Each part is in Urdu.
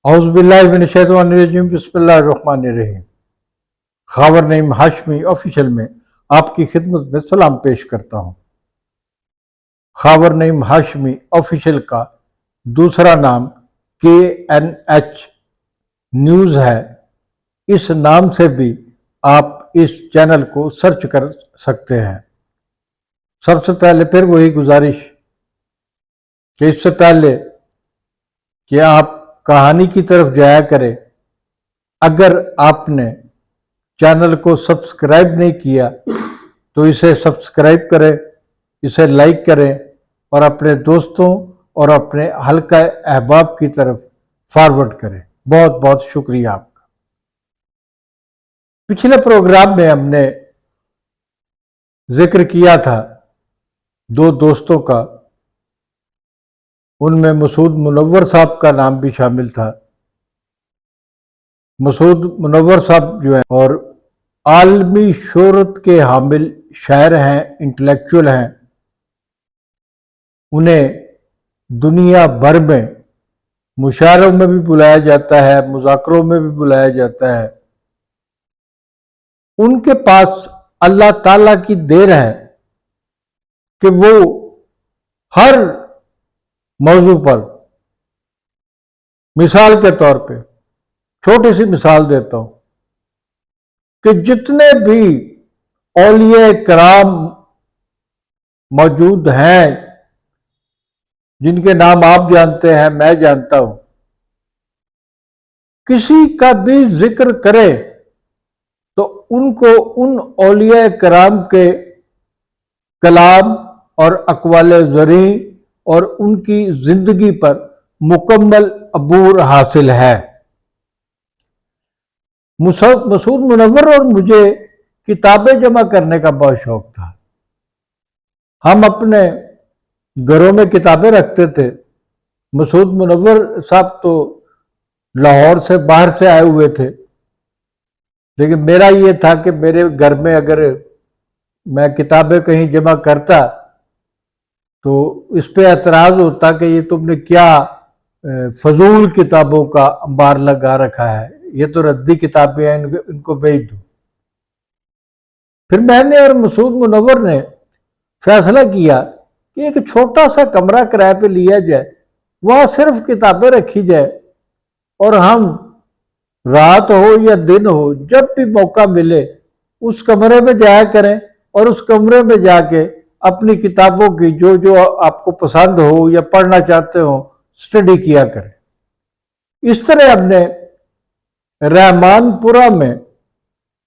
اعوذ باللہ من الشیطان الرجیم بسم اللہ الرحمن الرحیم۔ خاور نعیم ہاشمی آفیشل میں آپ کی خدمت میں سلام پیش کرتا ہوں۔ خاور نعیم ہاشمی آفیشل کا دوسرا نام KNH نیوز ہے۔ اس نام سے بھی آپ اس چینل کو سرچ کر سکتے ہیں۔ سب سے پہلے پھر وہی گزارش کہ اس سے پہلے کہ آپ کہانی کی طرف جایا کریں، اگر آپ نے چینل کو سبسکرائب نہیں کیا تو اسے سبسکرائب کریں، اسے لائک کریں اور اپنے دوستوں اور اپنے حلقہ احباب کی طرف فارورڈ کریں۔ بہت بہت شکریہ آپ کا۔ پچھلے پروگرام میں ہم نے ذکر کیا تھا دو دوستوں کا، ان میں مسعود منور صاحب کا نام بھی شامل تھا۔ مسعود منور صاحب جو ہیں اور عالمی شہرت کے حامل شاعر ہیں، انٹلیکچوئل ہیں، انہیں دنیا بھر میں مشاعروں میں بھی بلایا جاتا ہے، مذاکروں میں بھی بلایا جاتا ہے۔ ان کے پاس اللہ تعالیٰ کی دیر ہے کہ وہ ہر موضوع پر، مثال کے طور پہ چھوٹی سی مثال دیتا ہوں کہ جتنے بھی اولیاء کرام موجود ہیں، جن کے نام آپ جانتے ہیں، میں جانتا ہوں، کسی کا بھی ذکر کرے تو ان کو ان اولیاء کرام کے کلام اور اقوال زرعی اور ان کی زندگی پر مکمل عبور حاصل ہے۔ مسعود منور اور مجھے کتابیں جمع کرنے کا بہت شوق تھا۔ ہم اپنے گھروں میں کتابیں رکھتے تھے۔ مسعود منور صاحب تو لاہور سے باہر سے آئے ہوئے تھے، لیکن میرا یہ تھا کہ میرے گھر میں اگر میں کتابیں کہیں جمع کرتا تو اس پہ اعتراض ہوتا کہ یہ تم نے کیا فضول کتابوں کا انبار لگا رکھا ہے، یہ تو ردی کتابیں ہیں، ان کو بھیج دو۔ پھر میں نے اور مسعود منور نے فیصلہ کیا کہ ایک چھوٹا سا کمرہ کرائے پہ لیا جائے، وہاں صرف کتابیں رکھی جائے اور ہم رات ہو یا دن ہو جب بھی موقع ملے اس کمرے میں جایا کریں اور اس کمرے میں جا کے اپنی کتابوں کی جو آپ کو پسند ہو یا پڑھنا چاہتے ہو اسٹڈی کیا کریں۔ اس طرح ہم نے رحمان پورہ میں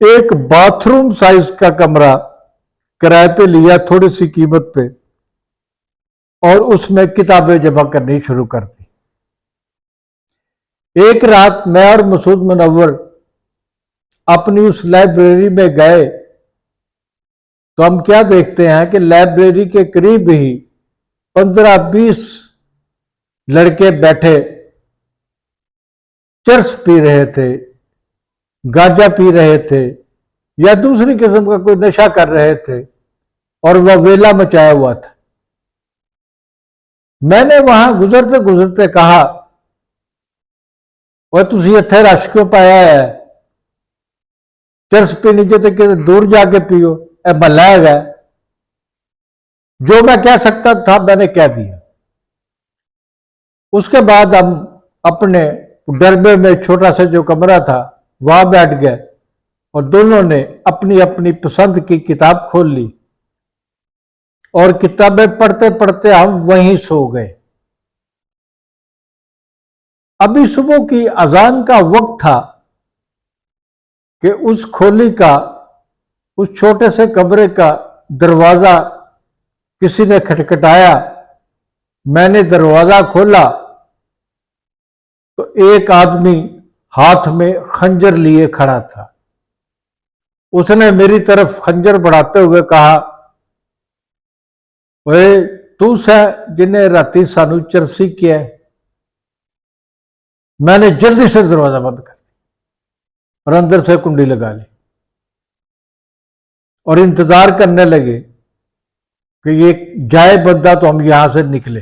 ایک باتھ روم سائز کا کمرہ کرائے پہ لیا تھوڑی سی قیمت پہ، اور اس میں کتابیں جمع کرنی شروع کر دی۔ ایک رات میں اور مسعود منور اپنی اس لائبریری میں گئے تو ہم کیا دیکھتے ہیں کہ لائبریری کے قریب ہی 15-20 لڑکے بیٹھے چرس پی رہے تھے، گانجا پی رہے تھے یا دوسری قسم کا کوئی نشہ کر رہے تھے، اور وہ ویلا مچایا ہوا تھا۔ میں نے وہاں گزرتے گزرتے کہا، وہ تسی اتھے رش کیوں پایا ہے؟ چرس پینی جاتے کہ دور جا کے پیو، اے محلہ ہے۔ جو میں کہہ سکتا تھا میں نے کہہ دیا۔ اس کے بعد ہم اپنے ڈربے میں چھوٹا سا جو کمرہ تھا وہاں بیٹھ گئے اور دونوں نے اپنی اپنی پسند کی کتاب کھول لی اور کتابیں پڑھتے پڑھتے ہم وہیں سو گئے۔ ابھی صبح کی اذان کا وقت تھا کہ اس کھولی کا، اس چھوٹے سے کمرے کا دروازہ کسی نے کھٹکھٹایا۔ میں نے دروازہ کھولا تو ایک آدمی ہاتھ میں خنجر لیے کھڑا تھا۔ اس نے میری طرف خنجر بڑھاتے ہوئے کہا، اے تو سے جنہیں راتی سانو چرسی کیا ہے؟ میں نے جلدی سے دروازہ بند کر دیا اور اندر سے کنڈی لگا لی اور انتظار کرنے لگے کہ یہ جائے بندہ تو ہم یہاں سے نکلے۔